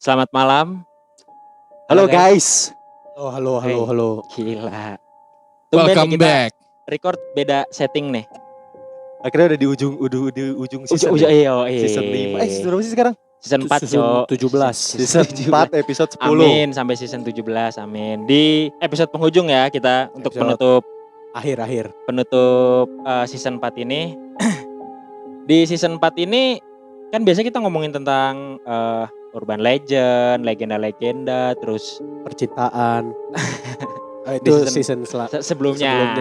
Selamat malam. Halo guys. Oh, halo. Gila. Tumben Welcome nih kita back. record beda setting nih. Akhirnya udah di ujung season. Season 5. Season berapa sih sekarang? Season 4, Cok. 17. Season 4 episode 10. Amin sampai season 17. Amin. Di episode penghujung ya kita untuk Episode penutup akhir. season 4 ini. Di season 4 ini kan biasanya kita ngomongin tentang urban legend, legenda-legenda, terus Percintaan. Itu season sebelumnya.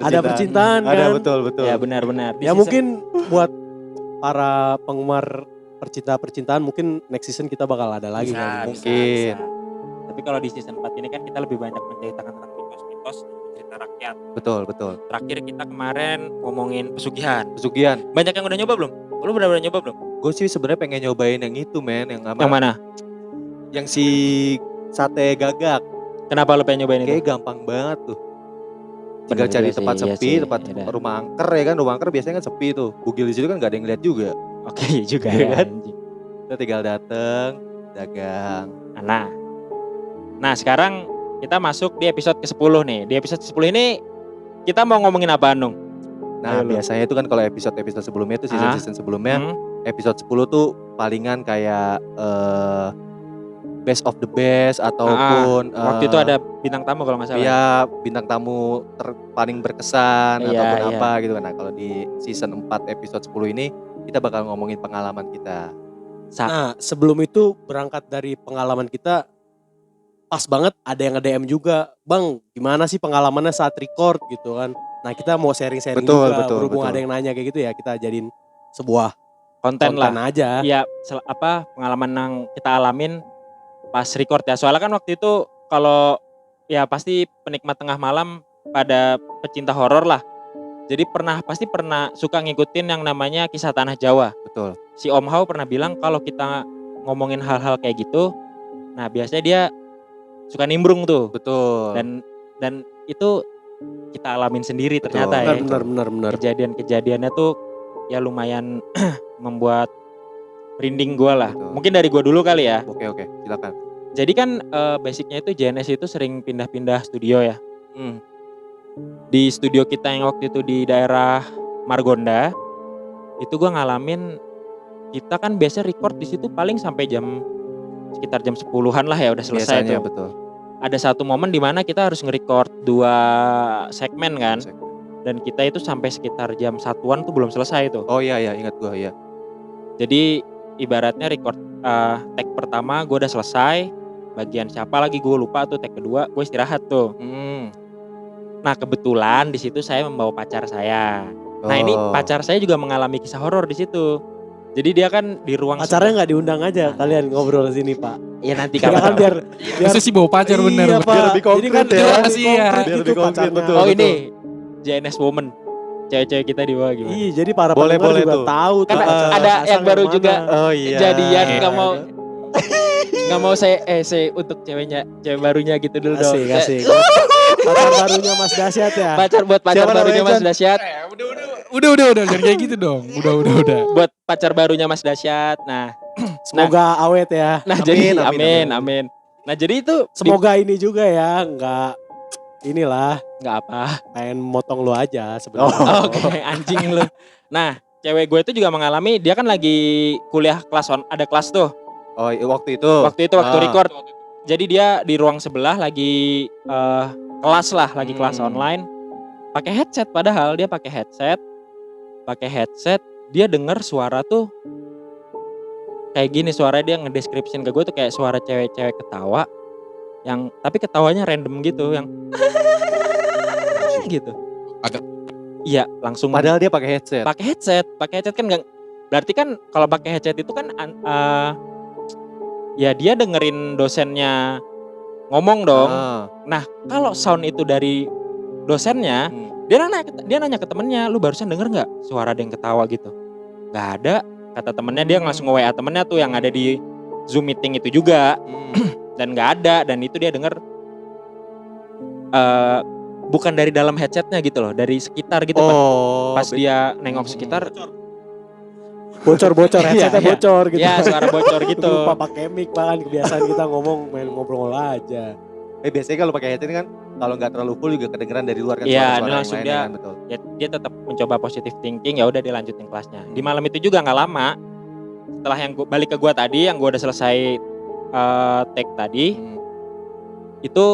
ada percintaan kan. Ada betul. Ya benar-benar. Ya mungkin buat para penggemar percintaan mungkin next season kita bakal ada lagi kan. Mungkin. Tapi kalau di season 4 ini kan kita lebih banyak menceritakan tentang mitos-mitos dan cerita rakyat. Betul. Terakhir kita kemarin ngomongin pesugihan. Banyak yang udah nyoba belum? Lu udah nyoba belum? Gue sih sebenarnya pengen nyobain yang itu Yang mana? Yang si sate gagak. Kenapa lu pengen nyobain itu? Kayak gampang banget tuh. Tinggal Bener cari juga tempat sih, iya sepi, sih, tempat iya dah. rumah angker ya kan. Rumah angker biasanya kan sepi tuh. Bugil di situ kan gak ada yang lihat juga. Oke juga Iya ya. kan? Anjing. Kita tinggal dateng, dagang. Nah sekarang kita masuk di episode ke-10 nih. Di episode ke-10 ini kita mau ngomongin apa, Nung? Nah Ayo lu. biasanya itu kan kalau episode sebelumnya tuh season sebelumnya. Hmm? Episode 10 tuh palingan kayak best of the best ataupun Waktu itu ada bintang tamu kalau nggak salah. ya bintang tamu paling berkesan Iya, ataupun iya. apa gitu kan. Nah kalau di season 4 episode 10 ini kita bakal ngomongin pengalaman kita. Nah, sebelum itu berangkat dari pengalaman kita, pas banget ada yang nge-DM juga, "Bang, gimana sih pengalamannya saat record?" gitu kan. Nah, kita mau sharing-sharing Betul, juga, berhubung betul. ada yang nanya kayak gitu ya, kita jadiin sebuah konten lah. aja. Iya, pengalaman yang kita alamin pas record ya. Soalnya kan waktu itu kalau ya pasti penikmat tengah malam pada pecinta horor lah. Jadi pasti pernah suka ngikutin yang namanya kisah tanah Jawa. Betul. Si Om Hao pernah bilang kalau kita ngomongin hal-hal kayak gitu, nah biasanya dia suka nimbrung tuh. Betul. Dan itu kita alamin sendiri ternyata ya. Benar. Kejadiannya tuh ya lumayan membuat merinding gue lah. Betul. Mungkin dari gue dulu kali ya. Oke, silakan. Jadi kan basicnya itu JNS itu sering pindah-pindah studio ya. Di studio kita yang waktu itu di daerah Margonda, itu gue ngalamin kita kan biasa record di situ paling sampai sekitar jam 10-an lah ya udah selesai Biasanya tuh. betul. Ada satu momen di mana kita harus nge-record 2 segmen kan. Dan kita itu sampai sekitar jam 1-an tuh belum selesai tuh. Oh iya ingat gue ya. Jadi ibaratnya record take pertama gue udah selesai, bagian siapa lagi gue lupa tuh, take kedua gue istirahat tuh. Nah kebetulan di situ saya membawa pacar saya. Nah ini pacar saya juga mengalami kisah horor di situ. Jadi dia kan di ruang Pacarnya nggak diundang aja kalian ngobrol sini, Pak. Iya nanti Ya kan biar Bisa sih bawa pacar bener. Iya, Pak. Biar lebih konkret Jadi kan ya. biar lebih Iya. konkret Biar gitu lebih konkret, pacarnya. betul. Oh ini JNS Woman, cewek-cewek kita di bawah gimana? Iya, jadi para Boleh pendengar juga tuh. tahu Kan tuh pacar ada Sasang yang baru mana. juga Oh iya. Kejadian Iya. nggak mau saya untuk cewek barunya gitu dulu dong. Asik. Pacar barunya Mas Dasyat ya. Buat pacar Siapa barunya namanya, Mas Dasyat. Udah, jangan kayak gitu dong. Udah. Buat pacar barunya Mas Dasyat. Nah, Semoga awet ya. nah Amin, jadi amin. amin. Nah jadi itu Semoga ini juga ya, inilah nggak apa. pengen motong lu aja sebenarnya. Oke, anjing lu. Nah, cewek gue itu juga mengalami, dia kan lagi kuliah ada kelas tuh. Oh waktu itu. Waktu record. Jadi dia di ruang sebelah lagi kelas kelas online. Pakai headset, padahal dia pakai headset. Dia dengar suara tuh kayak gini, suara dia ngedeskripsiin ke gue tuh kayak suara cewek-cewek ketawa. Tapi ketawanya random gitu, yang gitu. Iya, langsung. Padahal dia pakai headset. Pakai headset kan nggak, berarti kan kalau pakai headset itu kan ya dia dengerin dosennya ngomong dong. Nah kalau sound itu dari dosennya, dia nanya ke temennya, lu barusan denger nggak suara ada yang ketawa gitu? Nggak ada, kata temennya. Dia langsung nge-WA temennya tuh yang ada di Zoom meeting itu juga. Dan nggak ada, dan itu dia denger bukan dari dalam headsetnya gitu loh, dari sekitar gitu. Pas dia nengok sekitar, Bocor-bocor, headsetnya Iya. bocor gitu. Ya suara bocor gitu. Lupa pakai mic bahkan kebiasaan kita main ngobrol aja. Biasanya kalau pakai headset kan kalau nggak terlalu full juga kedengeran dari luar kan Iya, suara-suara yang langsung lain dia- kan, betul. Ya, dia tetap mencoba positive thinking, ya udah dia lanjutin kelasnya. Di malam itu juga nggak lama. Setelah yang balik ke gua tadi, yang gua udah selesai take tadi, itu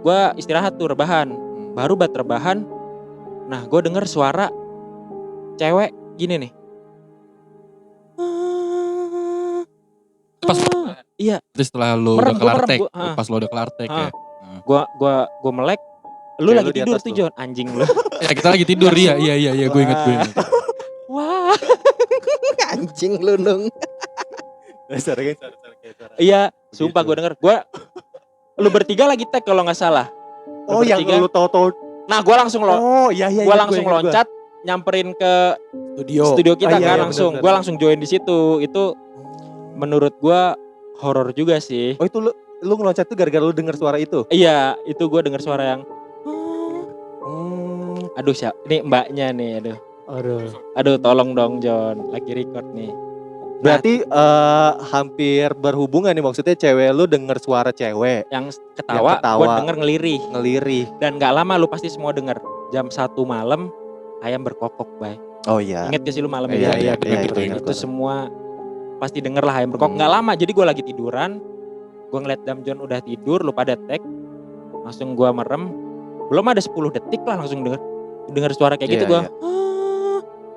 gua istirahat tuh rebahan. Baru buat rebahan, nah gua denger suara cewek gini nih. Pas Iya, Terus setelah lu Merem, udah gua kelar merem, take, gua, pas lu udah kelar take ya. gua melek. Lu Cewek lagi lu di tidur atas tuh tuh. Jon, anjing lu. Ya kita lagi tidur, iya gue inget. Wah. Anjing lu dong. Suara kayak Iya, sumpah Begitu. gue denger. Lu bertiga lagi tag kalau nggak salah. Oh, yang bertiga. lu tahu-tahu. Nah, gue langsung Iya. gue langsung loncat nyamperin ke studio kita iya, kan iya, langsung. bener-bener. Gue langsung join di situ. Itu menurut gue horor juga sih. Oh, itu lu ngeloncat tuh gara-gara lu denger suara itu. Iya, itu gue denger suara yang aduh siap. Ini mbaknya nih, aduh. Aduh, tolong dong Jon, lagi record nih. Berarti hampir berhubungan nih, maksudnya cewek lu denger suara cewek Yang ketawa, ketawa. gue denger ngelirih. ngelirih. Dan gak lama lu pasti semua denger. Jam 1 malam ayam berkokok, Bay. Oh iya. Ingat gak sih lu malam Iya, itu? iya, itu ingat Itu gua. semua pasti denger lah ayam berkokok. Gak lama, jadi gue lagi tiduran. Gue ngeliat Damjon udah tidur, lu pada tag. Langsung gue merem. Belum ada 10 detik lah langsung denger suara kayak gitu Iya, gue.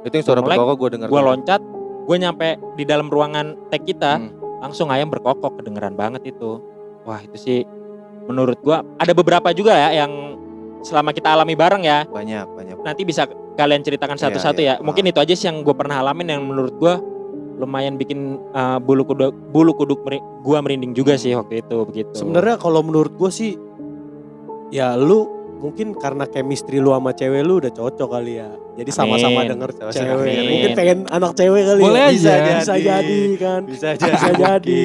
Itu yang suara Melek, berkokok gue denger. Gue loncat, gue nyampe di dalam ruangan tag kita. Hmm. Langsung ayam berkokok, kedengeran banget itu. Wah itu sih menurut gue ada beberapa juga ya yang selama kita alami bareng ya. Banyak. Nanti bisa kalian ceritakan satu-satu Iya. ya. Mungkin itu aja sih yang gue pernah alamin yang menurut gue lumayan bikin bulu kuduk gue merinding juga sih waktu itu begitu. Sebenarnya kalau menurut gue sih, ya lu mungkin karena chemistry lu sama cewek lu udah cocok kali ya. Jadi sama-sama Amin. denger Sama-sama cewek. amin. Mungkin pengen anak cewek kali Boleh ya. aja. Bisa jadi kan. Bisa Bisa jadi.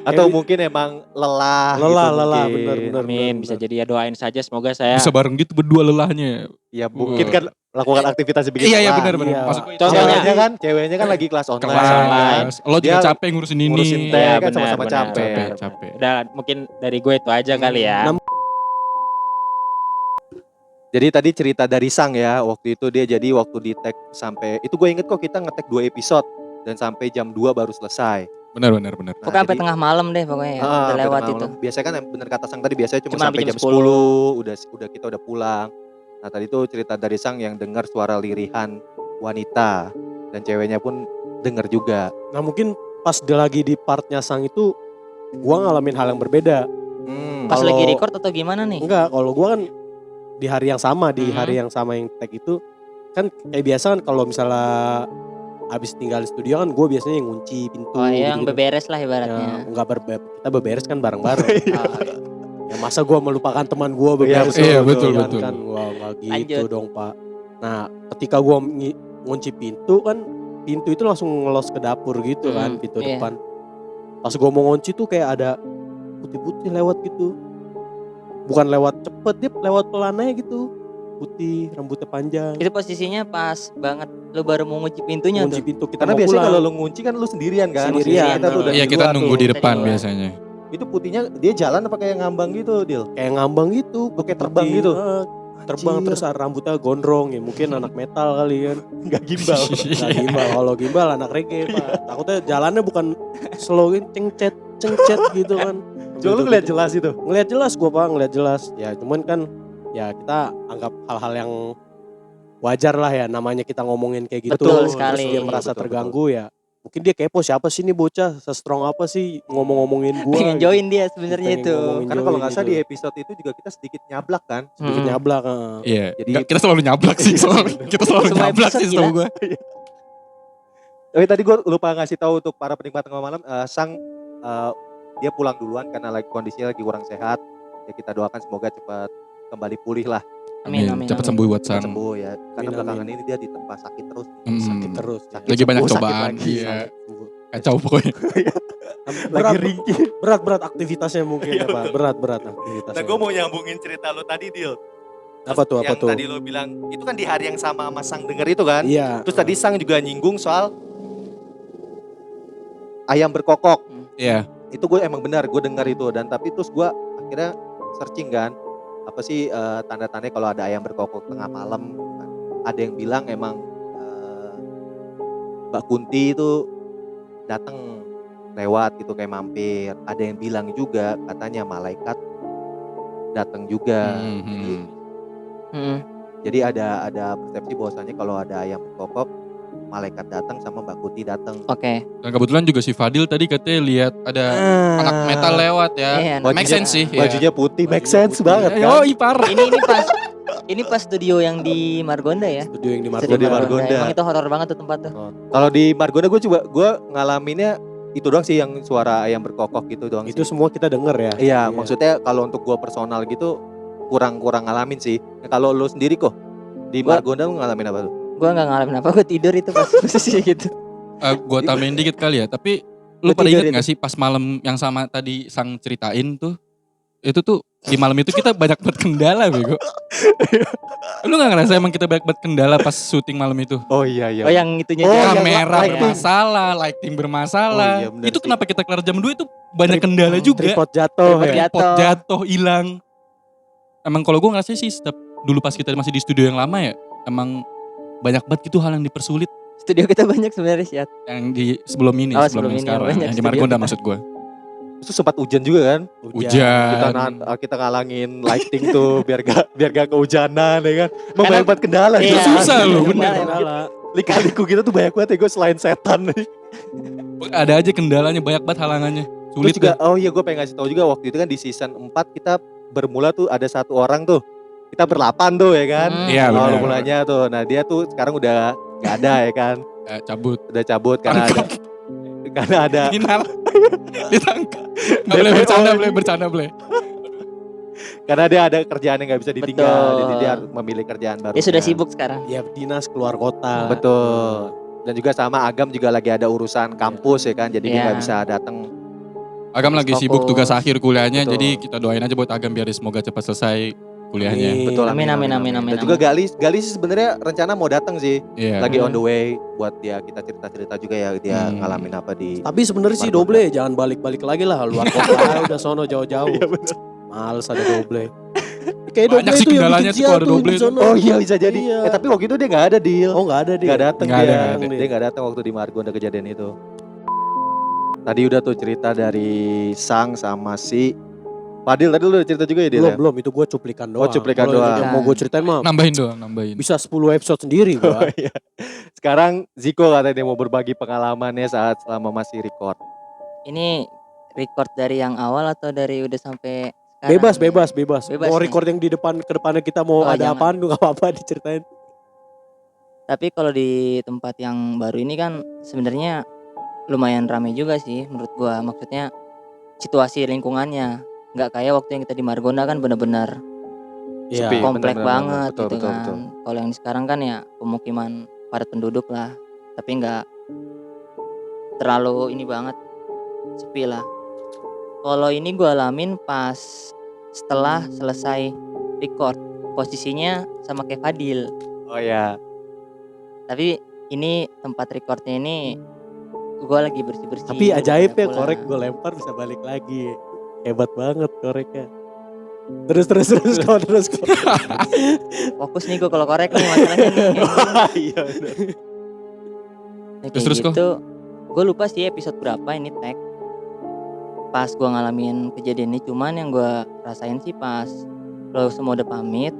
Atau mungkin emang lelah. Lelah, gitu lelah, mungkin. bener. Amin, bisa jadi ya, doain saja semoga saya. Bisa bareng gitu berdua lelahnya. Ya mungkin kan melakukan aktivitas begitu. Iya lah. benar. Iya. Maksud gue Contohnya. Ceweknya kan lagi kelas online. Kelas online. Lo juga Dia capek ngurusin ini. ngurusin teh. Iya, kan sama-sama capek. Capek. Udah mungkin dari gue itu aja kali ya. Jadi tadi cerita dari Sang ya, waktu itu dia jadi waktu di tag sampai itu gue inget kok kita nge-tag 2 episode dan sampai jam 2 baru selesai. Benar. Nah, Pokoknya sampai jadi- tengah malam deh pokoknya ya. Udah sampai lewat tengah itu. malam. Biasanya kan bener kata Sang tadi biasanya cuma Cuma sampai bikin jam 10. 10 udah kita udah pulang. Nah, tadi tuh cerita dari Sang yang dengar suara lirihan wanita dan ceweknya pun dengar juga. Nah mungkin pas dia lagi di partnya Sang itu, gua ngalamin hal yang berbeda. Pas Kalau- lagi record atau gimana nih? Enggak, kalau gua kan di hari yang sama, di Hmm. hari yang sama yang tag itu kan kayak biasa kan kalau misalnya habis tinggal di studio kan gue biasanya yang ngunci pintu. Oh iya, yang gitu-gitu. beberes lah Ya, ibaratnya. enggak kita beberes kan bareng-bareng. Oh, iya. Ya masa gue melupakan teman gue beberes. Iya, betul, kan, betul. Kan gua enggak gitu Lanjut. dong, Pak. Nah, ketika gue ngunci pintu kan, pintu itu langsung ngelos ke dapur gitu kan, pintu iya. depan. Pas gue mau ngunci tuh kayak ada putih-putih lewat gitu. Bukan lewat cepet, dia lewat pelan aja gitu. Putih, rambutnya panjang. Itu posisinya pas banget lu baru mau ngunci pintunya Ngunci tuh. pintu kita Karena mau biasanya pulang. kalau lu ngunci kan lu sendirian kan. Sendirian. Kita tuh udah Iya di kita luar nunggu tuh. di depan Dari luar. biasanya. Itu putihnya dia jalan apa kayak ngambang gitu, Dil? Kayak ngambang gitu. Kayak terbang gitu? Terbang Anjir. terus rambutnya gondrong ya. Mungkin anak metal kali kan. Enggak gimbal. Gak gimbal. Kalau gimbal anak reggae Pak. Takutnya jalannya bukan slow cengcet gitu kan. Coba lu ngeliat jelas itu. Ngeliat jelas gua Pak, ngeliat jelas. Ya cuman kan ya kita anggap hal-hal yang wajar lah ya, namanya kita ngomongin kayak gitu. Betul Terus sekali. dia merasa Betul, terganggu ya. Mungkin dia kepo siapa sih nih bocah, se-strong apa sih ngomong-ngomongin gua. Pengen gitu. join dia sebenarnya Pengen itu. ngomongin. Karena kalau nggak salah di Gitu. episode itu juga kita sedikit nyablak kan. Sedikit Hmm. nyablak. Iya. Jadi- Nggak, kita selalu nyablak sih. Kita selalu Semua nyablak episode sih setahu gila. gue. Tapi tadi gue lupa ngasih tahu untuk para penikmat tengah malam, Sang dia pulang duluan karena kondisinya lagi kurang sehat. Ya kita doakan semoga cepat kembali pulih lah, Amin, amin. Cepat amin. sembuh buat cepat San. sembuh ya. Karena Amin, belakangan amin. ini dia ditempa sakit terus. Sakit terus. Sakit Lagi banyak sembuh, sakit cobaan. lagi. Iya. Kacau pokoknya. Lagi ringkih. Berat aktivitasnya mungkin ya Pak. Berat aktivitasnya. Nah gue mau nyambungin cerita lo tadi, Dil. Apa tuh? Yang tadi lo bilang, itu kan di hari yang sama sama Sang denger itu kan. Iya. Terus tadi Sang juga nyinggung soal ayam berkokok. Iya. Itu gue emang benar, gue dengar itu. Dan tapi terus gue akhirnya searching kan, apa sih tanda-tandanya kalau ada ayam berkokok tengah malam. Kan. Ada yang bilang emang Mbak Kunti itu datang lewat gitu kayak mampir. Ada yang bilang juga katanya malaikat datang juga. Mm. Jadi ada persepsi bahwasannya kalau ada ayam berkokok, malaikat datang sama Mbak Kunti datang. Oke. Dan kebetulan juga si Fadil tadi katanya lihat ada anak metal lewat ya. Iya, Make sense sih. ya. Bajunya putih, make Bajunya sense putih. banget kan. Yoi parah. Ini pas studio yang di Margonda ya. Studio yang di Studio Margonda. Margonda. Margonda. Emang itu horor banget tuh tempat tuh. Kalau di Margonda gue ngalaminnya itu doang sih yang suara ayam berkokok gitu doang Itu sih. semua kita denger ya. Iya, maksudnya kalau untuk gue personal gitu kurang ngalamin sih. Nah, kalau lo sendiri kok di Gua- Margonda lo ngalamin apa tuh? Gue nggak ngalamin apa, gue tidur itu pas posisi gitu. Gue tambahin dikit kali ya. Tapi lu Lu pada tidur inget itu? gak sih pas malam yang sama tadi Sang ceritain tuh? Itu tuh di malam itu kita banyak banget kendala bego. Lu gak ngerasa emang kita banyak banget kendala pas syuting malam itu? Oh iya iya. Oh yang itunya Oh, juga. yang Kamera lighting. bermasalah, lighting bermasalah. Oh iya, bener Itu sih. kenapa kita kelar jam 2 itu banyak kendala juga. Tripod jatuh Tripod ya. Tripod jatuh, hilang. Emang kalau gue ngerasa sih setiap dulu pas kita masih di studio yang lama ya, emang banyak banget gitu hal yang dipersulit Studio kita banyak sebenarnya sih. yang di sebelum ini, Oh, sebelum sebelum yang ini sekarang, banyak yang di studio Margonda kita. maksud gue. Terus sempat hujan juga kan? Hujan. Kita ngalangin lighting tuh biar gak kehujanan ya kan. Emang Karena- banyak banget kendala Iya, ya. susah loh, bener. Kendala. Lika-liku kita tuh banyak banget ya gue selain setan nih. Ada aja kendalanya, banyak banget halangannya. Terus Sulit juga, dah. oh iya gue pengen ngasih tahu juga waktu itu kan di season 4 kita bermula tuh ada satu orang tuh. Kita berlapan tuh ya kan. Iya, Awal benar. mulanya tuh. Nah dia tuh sekarang udah gak ada ya kan. Cabut. Udah cabut karena ada Final. Ditangkap. Gak boleh bercanda, boleh bercanda, boleh. karena dia ada kerjaan yang gak bisa ditinggal. Betul. Jadi dia harus memilih kerjaan baru. Dia sudah sibuk sekarang. Ya dinas keluar kota. Betul. Dan juga sama Agam juga lagi ada urusan kampus ya kan. Jadi dia Iya. gak bisa datang. Agam lagi Fokus. sibuk tugas akhir kuliahnya, Betul. jadi kita doain aja buat Agam biar semoga cepat selesai kuliahnya. Betul. Amin, amin, amin, Dan amin, juga amin. Gali sih sebenarnya rencana mau datang sih. Iya. Lagi on the way buat dia kita cerita-cerita juga ya dia Hmm. ngalamin apa di. Tapi sebenarnya sih Margonda. doble, jangan balik-balik lagi lah luar kota udah sono jauh-jauh. Iya bener. Males ada doble. Kayak Banyak sih kendalanya tuh kalau ada doble di tuh. sono. Oh iya bisa jadi. Iya. Tapi waktu itu dia gak ada deal. Oh nggak ada dia. Gak datang Nggak ada, dia. nggak ada. Dia gak datang waktu di Margonda kejadian itu. Tadi udah tuh cerita dari Sang sama si Fadil tadi lu udah cerita juga ya Dil? Belum itu gue cuplikan doang. cuplikan Kalau doang. yang mau gue ceritain mah Nambahin doang, nambahin. bisa 10 episode sendiri gue. Oh, iya. Sekarang Ziko katanya dia mau berbagi pengalamannya saat selama masih record. Ini record dari yang awal atau dari udah sampai sekarang? Bebas. Bebas Mau nih. record yang di depan ke depannya kita mau Oh, ada jangan. apaan tuh gak apa-apa diceritain. Tapi kalau di tempat yang baru ini kan sebenarnya lumayan ramai juga sih menurut gua. Maksudnya situasi lingkungannya nggak kayak waktu yang kita di Margonda kan benar-benar Iya. Sepi. komplek benar-benar, banget betul, gitu betul, kan. betul. Kalau yang sekarang kan ya pemukiman padat penduduk lah, tapi nggak terlalu ini banget, sepi lah. Kalau ini gua alamin pas setelah selesai record, posisinya sama kayak Fadil. Oh ya. Tapi ini tempat recordnya ini gue lagi bersih-bersih. Tapi ajaib ya udah korek pulang. gue lempar bisa balik lagi. Hebat banget koreknya. Terus kok. Fokus nih gue kalau korek nih masalahnya nih. Iya bener. Nah, Terus, kayak gitu. Gue lupa sih episode berapa ini tag. Pas gue ngalamin kejadian ini, cuman yang gue rasain sih pas lo semua udah pamit.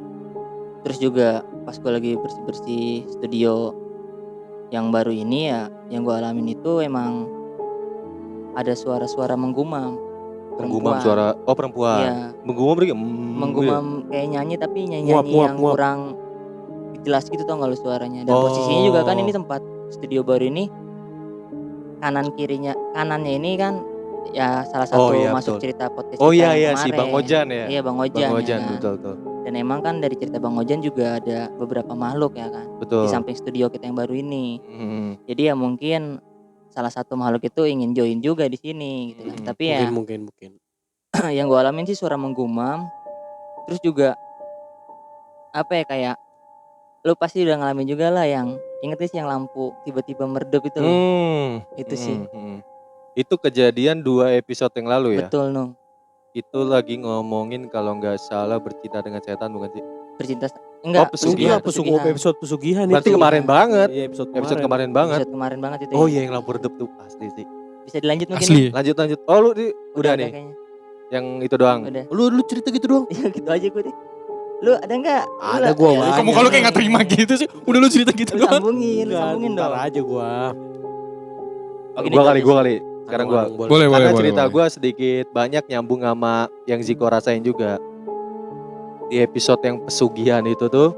Terus juga pas gue lagi bersih-bersih studio yang baru ini ya, yang gue alamin itu emang ada suara-suara menggumam. Menggumam Perempuan. suara. Oh perempuan. Iya. Menggumam berarti. Menggumam kayak nyanyi tapi nyanyi Muap, yang muap. kurang jelas gitu tau gak lu suaranya. Dan Oh. posisinya juga kan ini tempat studio baru ini kanannya ini kan ya salah satu iya, masuk betul. cerita podcast Oh kita iya yang iya si kemarin. Bang Ojan ya. Iya Bang Ojan, Bang ya Ojan kan? betul. Dan emang kan dari cerita Bang Ojan juga ada beberapa makhluk ya kan Betul. di samping studio kita yang baru ini. Hmm. Jadi ya mungkin salah satu makhluk itu ingin join juga di sini gitu kan. Hmm, Tapi ya Mungkin. yang gue alamin sih suara menggumam. Terus juga apa ya, kayak lu pasti udah ngalamin juga lah yang inget gak sih yang lampu tiba-tiba meredup itu loh. Itu sih. Itu kejadian 2 episode yang lalu ya? Betul Nung. Itu lagi ngomongin kalau nggak salah bercinta dengan setan bukan sih? Bercinta enggak, pesugihan. Enggak, episode pesugihan Berarti itu. kemarin banget. Iya, episode Episode kemarin. kemarin banget. Episode kemarin banget itu. Oh ya. iya yang lampu redup tuh asli sih. Bisa dilanjut mungkin. Asli. Lanjut. Oh lu udah nih kayaknya. yang itu doang. Udah. Lu cerita gitu doang. Ya gitu aja gue deh. Lu ada enggak? Ada gua banyak. Kamu kalau kayak gak terima gitu sih, udah lu cerita gitu Lu doang. sambungin Enggak, dong. ntar aja gua. Gini Gua aja kali. Sekarang gua. Boleh, Karena boleh. cerita gua sedikit banyak nyambung sama yang Ziko rasain juga. Di episode yang pesugihan itu tuh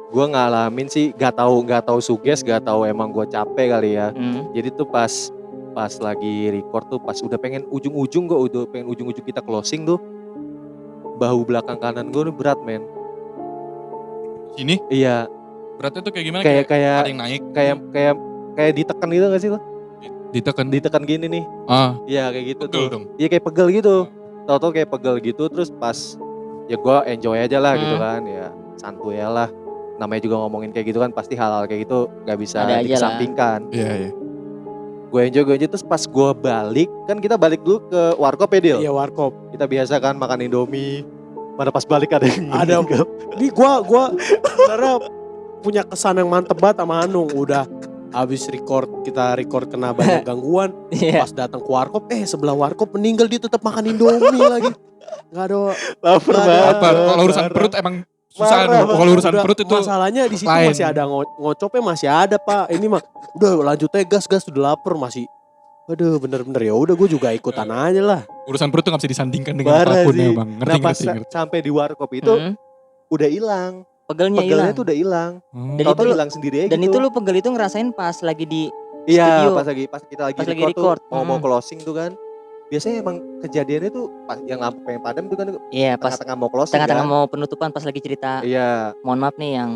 gua ngalamin sih gak tahu suges, gak tahu emang gua capek kali ya. Jadi tuh pas lagi record tuh pas udah pengen ujung-ujung kita closing tuh bahu belakang kanan gue tuh berat men. Sini Iya, beratnya tuh kayak gimana? kayak ada yang naik. kayak ditekan gitu gak sih lo? Ditekan. Gini nih. Ah, Iya kayak gitu pegel tuh. dong. Iya kayak pegel gitu. Tahu-tahu kayak pegel gitu terus pas ya gue enjoy aja lah gitu kan ya santuy lah. Namanya juga ngomongin kayak gitu kan pasti hal-hal kayak gitu gak bisa Ada aja lah. dikesampingkan. Iya. Gue enjoy terus pas gue balik kan kita balik dulu ke warkop ya Dil. Iya, warkop. Kita biasa kan makan Indomie. Mana pas balik ada yang Ada. meninggal. Ini gua sebenarnya punya kesan yang mantep banget sama Anung. Udah habis kita record kena banyak gangguan. Iya. Pas datang ke warkop, sebelah warkop meninggal dia tetap makan Indomie lagi. Enggak ada. Lapar Nggak ada. banget. Apa kalau urusan perut emang susah Marah, Nuh. Kalau urusan Udah, perut itu masalahnya di situ lain. masih ada ngocopnya masih ada Pak. Ini mah udah lanjut aja gas udah lapar masih. Aduh bener-bener ya udah gue juga ikutan aja lah. urusan perut tuh gak bisa disandingkan dengan Parah apapun sih. ya bang. Nah pas Ngerti. sampai di warkop itu udah hilang. Pegelnya Pegelnya hilang. tuh udah hilang. Oh. Dan Tahu-tahu itu lu- hilang sendiri aja Dan gitu. itu lu pegel itu ngerasain pas lagi di Iya, studio. pas kita lagi Pas lagi record, record. tuh, mau closing tuh kan. Biasanya emang kejadiannya tuh pas yang lampu pengen padam tuh kan iya pas tengah-tengah mau closing tengah-tengah kan. mau penutupan pas lagi cerita. Iya, Mohon maaf nih yang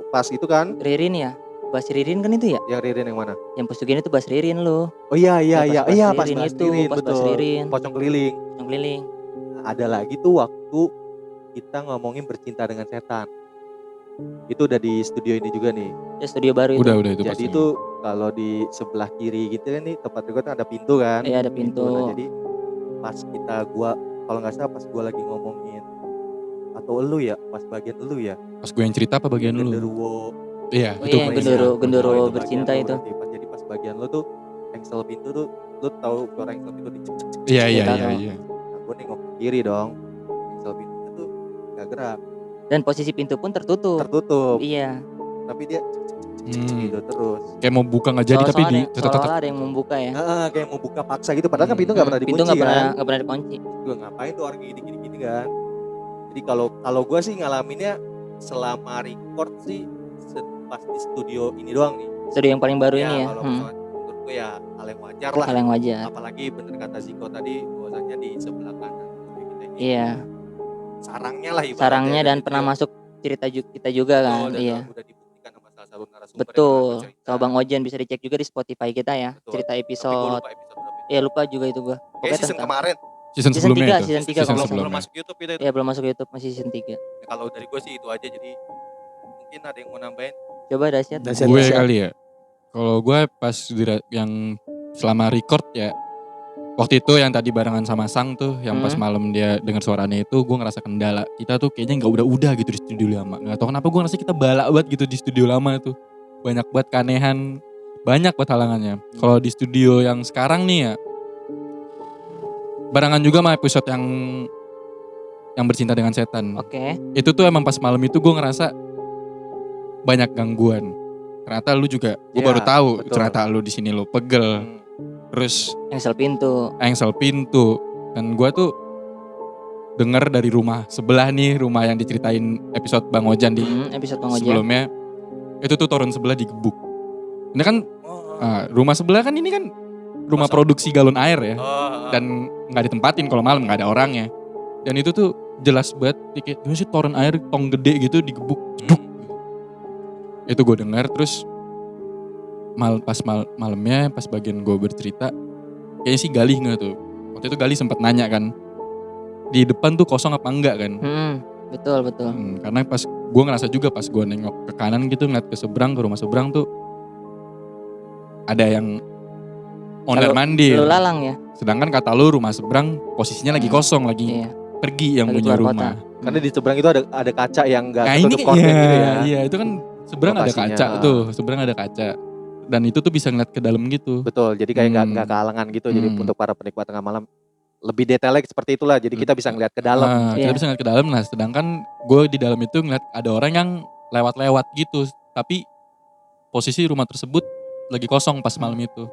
pas itu kan Ririn ya. Bas Ririn kan itu ya? yang Ririn yang mana? Yang pesugihan itu Bas Ririn lu. Oh iya pas Ririn Bas itu, Ririn, pas Bas betul. Ririn. Pocong keliling. Yang keliling. Ada lagi tuh waktu kita ngomongin bercinta dengan setan. Itu udah di studio ini juga nih. Ya studio baru itu. Udah itu Jadi pasti. itu kalau di sebelah kiri gitu kan nih tempat record kan ada pintu kan. Iya ada pintu. Nah, jadi pas gua kalau nggak salah pas gua lagi ngomongin atau elu ya, pas bagian elu ya. Pas gue yang cerita apa bagian lu? Genderuwo. Iya, Oh itu iya, pasti. gendero- gendero Oh, itu bercinta bagian itu. lu berarti. Jadi pas bagian lu tuh engsel pintu tuh lu tahu suara engsel pintu di Iya. Iya. Nah, gua nengok ke kiri dong. Engsel pintu tuh nggak gerak, Dan posisi pintu pun tertutup. tertutup. Iya. Tapi dia gitu terus. Kayak mau buka nggak jadi tapi di Soalnya ada yang membuka ya. Kayak mau buka paksa gitu padahal kan pintu nggak pernah dikunci Pintu nggak kan. nggak pernah dikunci. Gue ngapain tuh orang gini kan. Jadi kalau gue sih ngalaminnya selama record sih pas di studio ini doang nih. Studio yang paling baru ini ya. Kalau misalnya menurut gue ya hal yang wajar lah. Hal yang wajar. Apalagi bener kata Ziko tadi bahwasanya di sebelah kanan studio kita ini Iya. sarangnya lah ibaratnya. Sarangnya dan gitu pernah ya. masuk cerita kita juga Betul, kan. dan Iya. udah dibuktikan sama salah satu narasumber yang Betul. pernah cerita. Sama Bang Ojen bisa dicek juga di Spotify kita ya. Betul. Cerita Tapi gue episode. lupa episode berapa. Iya lupa juga itu gua. Kayak Pokoknya season tentang kemarin. Season Season sebelumnya 3, itu. season 3 Season kalau nggak Belum sebelumnya. masuk YouTube itu. ya belum masuk YouTube masih season 3. Kalau dari gue sih itu aja jadi mungkin ada yang mau nambahin. Coba Dasyat. Dasyat. Gue kali ya. Kalau gue pas yang selama record ya. Waktu itu yang tadi barengan sama Sang tuh, yang pas malam dia dengar suaranya itu, gue ngerasa kendala. Kita tuh kayaknya nggak udah gitu di studio lama. Nggak tahu kenapa gue ngerasa kita balak banget gitu di studio lama tuh. Banyak banget keanehan, banyak banget halangannya. Kalau di studio yang sekarang nih ya, barengan juga sama episode yang bercinta dengan setan. Oke. Itu tuh emang pas malam itu gue ngerasa banyak gangguan. Ternyata lu juga, gue Ya, baru tahu betul. ternyata lu di sini lu pegel, terus Engsel pintu. engsel pintu. Dan gue tuh denger dari rumah sebelah nih, rumah yang diceritain episode Bang Ojan di Episode Bang Ojan. sebelumnya. Itu tuh toren sebelah digebuk. Ini kan rumah sebelah kan ini kan rumah produksi galon air ya. Dan nggak ditempatin kalau malam, nggak ada orangnya. Dan itu tuh jelas banget kayak gimana sih toren air tong gede gitu digebuk. Jeduk. Itu gue dengar terus malamnya pas bagian gue bercerita kayaknya sih Galih nggak tuh. Waktu itu Galih sempat nanya kan di depan tuh kosong apa enggak kan. Betul betul. Karena pas gue ngerasa juga pas gue nengok ke kanan gitu ngeliat ke seberang, ke rumah seberang tuh ada yang mondar mandir. Lu lalang ya. Sedangkan kata lu rumah seberang posisinya lagi kosong, lagi Iya. pergi yang Lagi punya keluar rumah. Karena di seberang itu ada kaca yang nggak Nah ini ketutup korden iya, gitu ya. iya itu kan seberang ada Lokasinya. kaca tuh, seberang ada kaca. Dan itu tuh bisa ngeliat ke dalam gitu. Betul, jadi kayak nggak Hmm. kehalangan gitu. Jadi Hmm. untuk para penikmat tengah malam lebih detailnya seperti itulah. Jadi kita bisa ngeliat ke dalam. Kita Iya. bisa ngeliat ke dalam. Nah sedangkan gue di dalam itu ngeliat ada orang yang lewat-lewat gitu. Tapi posisi rumah tersebut lagi kosong pas malam itu.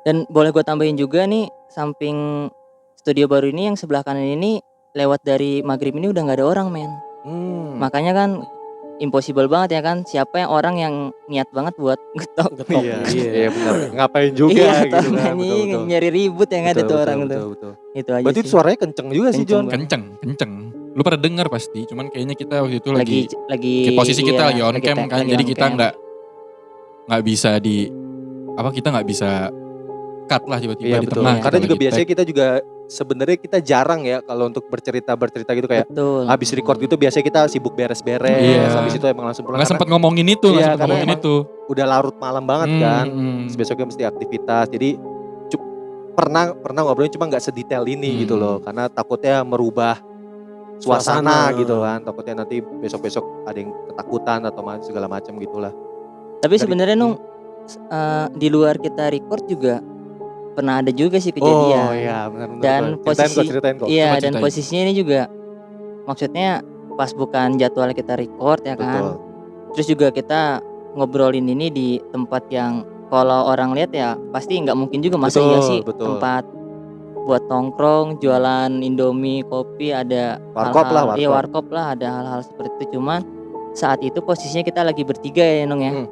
Dan boleh gue tambahin juga nih, samping studio baru ini yang sebelah kanan ini lewat dari maghrib ini udah nggak ada orang men. Makanya kan impossible banget ya kan, siapa yang orang yang niat banget buat ngetok. Iya benar. Ngapain juga Iya, gitu kan. anjing, nyari ribut yang ada tuh orang tuh. Betul. Itu aja Berarti sih. suaranya kenceng juga sih Kenceng John. banget. Kenceng. Lu pada denger pasti. Cuman kayaknya kita waktu itu lagi lagi posisi kita lagi on cam kan. lagi Jadi on kita cam. nggak bisa kita nggak bisa cut lah tiba-tiba Iya di betul. tengah. Karena kita juga lagi biasanya tag. kita juga sebenarnya kita jarang ya kalau untuk bercerita gitu kayak Betul. habis record gitu biasanya kita sibuk beres-beres. Iya. Habis itu emang langsung pulang. Nggak Karena sempet ngomongin itu, nggak Iya, sempet karena ngomongin emang itu. udah larut malam banget kan. Terus besoknya mesti aktivitas. Jadi pernah ngobrolin cuma nggak sedetail ini gitu loh. Karena takutnya merubah suasana gitu kan. Takutnya nanti besok-besok ada yang ketakutan atau segala macam gitulah. Tapi sebenarnya Nung, di luar kita record juga pernah ada juga sih Oh kejadian. iya benar. Dan Ceritain kok. Iya, Coba dan ceritain. posisinya ini juga maksudnya pas bukan jadwal kita record ya kan. Betul. Terus juga kita ngobrolin ini di tempat yang kalau orang lihat ya pasti nggak mungkin juga masa Betul, iya sih betul. tempat buat nongkrong, jualan Indomie, kopi, ada Warkop hal-hal, lah, iya warkop. warkop lah, ada hal-hal seperti itu. Cuman saat itu posisinya kita lagi bertiga ya Nung ya.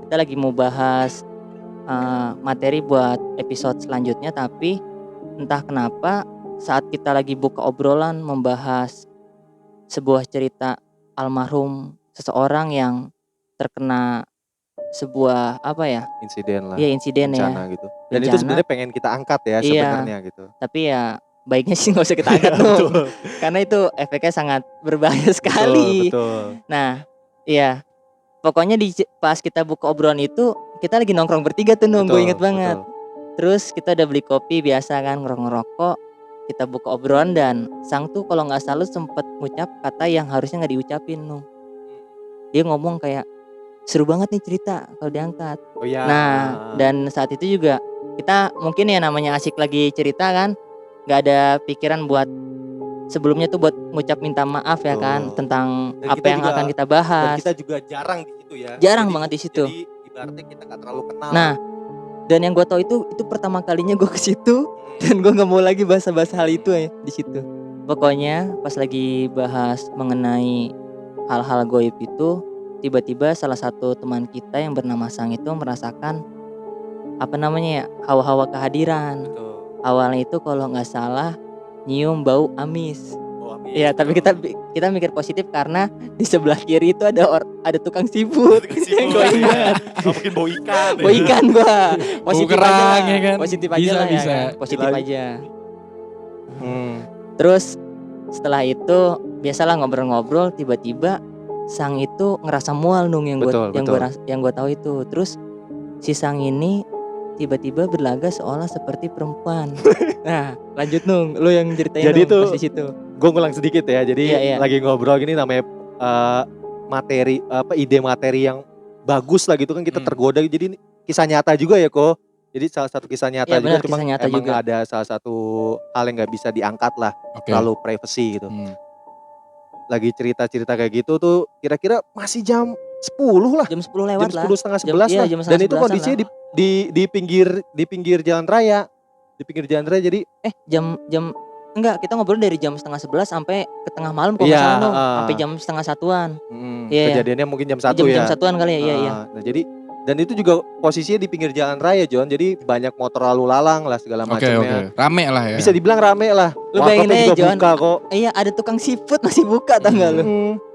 Kita lagi mau bahas materi buat episode selanjutnya, tapi entah kenapa saat kita lagi buka obrolan membahas sebuah cerita almarhum seseorang yang terkena sebuah Insiden lah. Iya insiden ya. Bencana gitu. Dan itu Bencana. sebenarnya pengen kita angkat ya Iya. sebenarnya gitu. Tapi ya baiknya sih nggak usah kita angkat Nung. Karena itu efeknya sangat berbahaya sekali. Betul. Nah, iya. Pokoknya pas kita buka obrolan itu kita lagi nongkrong bertiga tuh Nung, gue inget banget. Terus kita udah beli kopi biasa kan, ngerokok. Kita buka obrolan dan Sang tuh kalau nggak salah sempet ngucap kata yang harusnya nggak diucapin Nung. Dia ngomong kayak seru banget nih cerita kalau diangkat. Oh iya. Nah, dan saat itu juga kita mungkin ya namanya asik lagi cerita kan, nggak ada pikiran buat sebelumnya tuh buat ngucap minta maaf ya kan Betul. tentang Dan apa kita yang juga- akan kita Dan bahas. kita juga jarang di situ ya. Jarang banget di situ. Jadi ibaratnya kita gak terlalu kenal. Nah, dan yang gue tau itu pertama kalinya gue ke situ dan gue nggak mau lagi bahas hal itu ya di situ. Pokoknya pas lagi bahas mengenai hal-hal goib itu, tiba-tiba salah satu teman kita yang bernama Sang itu merasakan hawa-hawa kehadiran. Betul. Awalnya itu kalau nggak salah nyium bau amis. Oh, amin. Iya, tapi kita mikir positif karena di sebelah kiri itu ada tukang siput. Yang gue ingat. Gak mungkin bau ikan. Bau ikan gua. Positif aja kerang, lah. ya kan? Positif aja Bisa, lah ya bisa. kan? Positif Lagi. aja. Hmm. Terus setelah itu biasalah ngobrol-ngobrol, tiba-tiba Sang itu ngerasa mual Nung yang Betul, gue tahu itu. Terus si Sang ini tiba-tiba berlaga seolah seperti perempuan. Nah, lanjut Nung, lu yang ceritain Jadi Nung, tuh- pas di situ. Gue ngulang sedikit ya. Jadi Iya. lagi ngobrol gini namanya ide materi yang bagus lah gitu kan kita tergoda. Jadi ini kisah nyata juga ya kok. Jadi salah satu kisah nyata Iya, juga. benar, Cuma kisah nyata emang juga. ada salah satu hal yang nggak bisa diangkat lah. Oke. Terlalu privacy gitu. Hmm. Lagi cerita-cerita kayak gitu tuh kira-kira masih jam 10 lah. Jam 10 lewat Jam lah. 10 setengah Jam- 11 iya, lah. jam Dan setengah itu 11-an kondisinya lah. di pinggir jalan raya. Di pinggir jalan raya jadi jam enggak, kita ngobrol dari jam setengah 11 sampai ke tengah malam kalau Iya, nggak salah Nung. heeh. Sampai jam setengah satuan. Iya, iya. kejadiannya mungkin jam 1 Jam ya. satuan kali ya, iya. Nah, jadi dan itu juga posisinya di pinggir jalan raya John. Jadi banyak motor lalu lalang lah segala Oke, macamnya. rame lah ya. Bisa dibilang rame lah. Lu bayangin Warkopnya aja, juga John. buka kok. Iya, ada tukang siput masih buka tau nggak lu?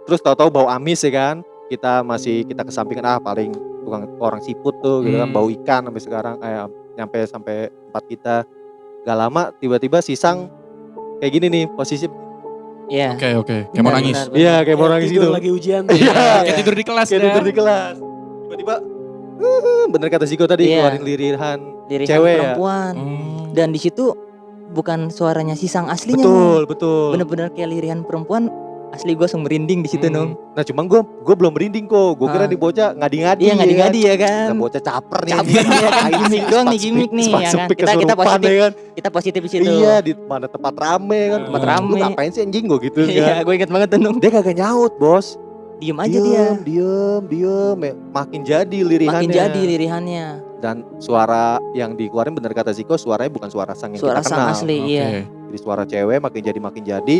Terus tahu-tahu bau amis ya kan. Kita kesampingkan paling tukang orang siput tuh gitu kan, bau ikan sampai sekarang nyampe sampai tempat kita. Gak lama tiba-tiba si Sang kayak gini nih posisi. Iya. Oke. Kayak mau Benar, nangis. benar, Iya, kayak mau nangis tidur gitu. lagi ujian. Iya, Kayak tidur di kelas kayak ya. tidur di kelas. Tiba-tiba Bener kata Ziko tadi, Iya. keluarin lirihan Lirihan cewek ya? perempuan. Oh. Dan di situ bukan suaranya si Sang aslinya. Betul, betul. Bener-bener kayak lirihan perempuan. Asli gue langsung merinding di situ Nung. Nah cuman gue belum merinding kok. Gue kira Ah. nih bocah ngadi-ngadi. Iya ngadi-ngadi ya kan. Nah, bocah caper nih. Caper ya kan, gimmick doang nih, gimmick nih, ya kan. Kita positif. ya kan. Kita positif di situ. Iya, di mana tempat rame kan. Tempat Lu rame. ngapain sih anjing gue gitu Iya, kan. gue inget banget tuh Nung. Dia kagak nyaut, Bos. Diem aja dia. Diem. Makin jadi lirihannya. Makin jadi lirihannya. Dan suara yang dikeluarin bener kata Ziko, suaranya bukan suara sang yang Suara kita Sang kenal. asli, Oke. iya. Jadi suara cewek makin jadi.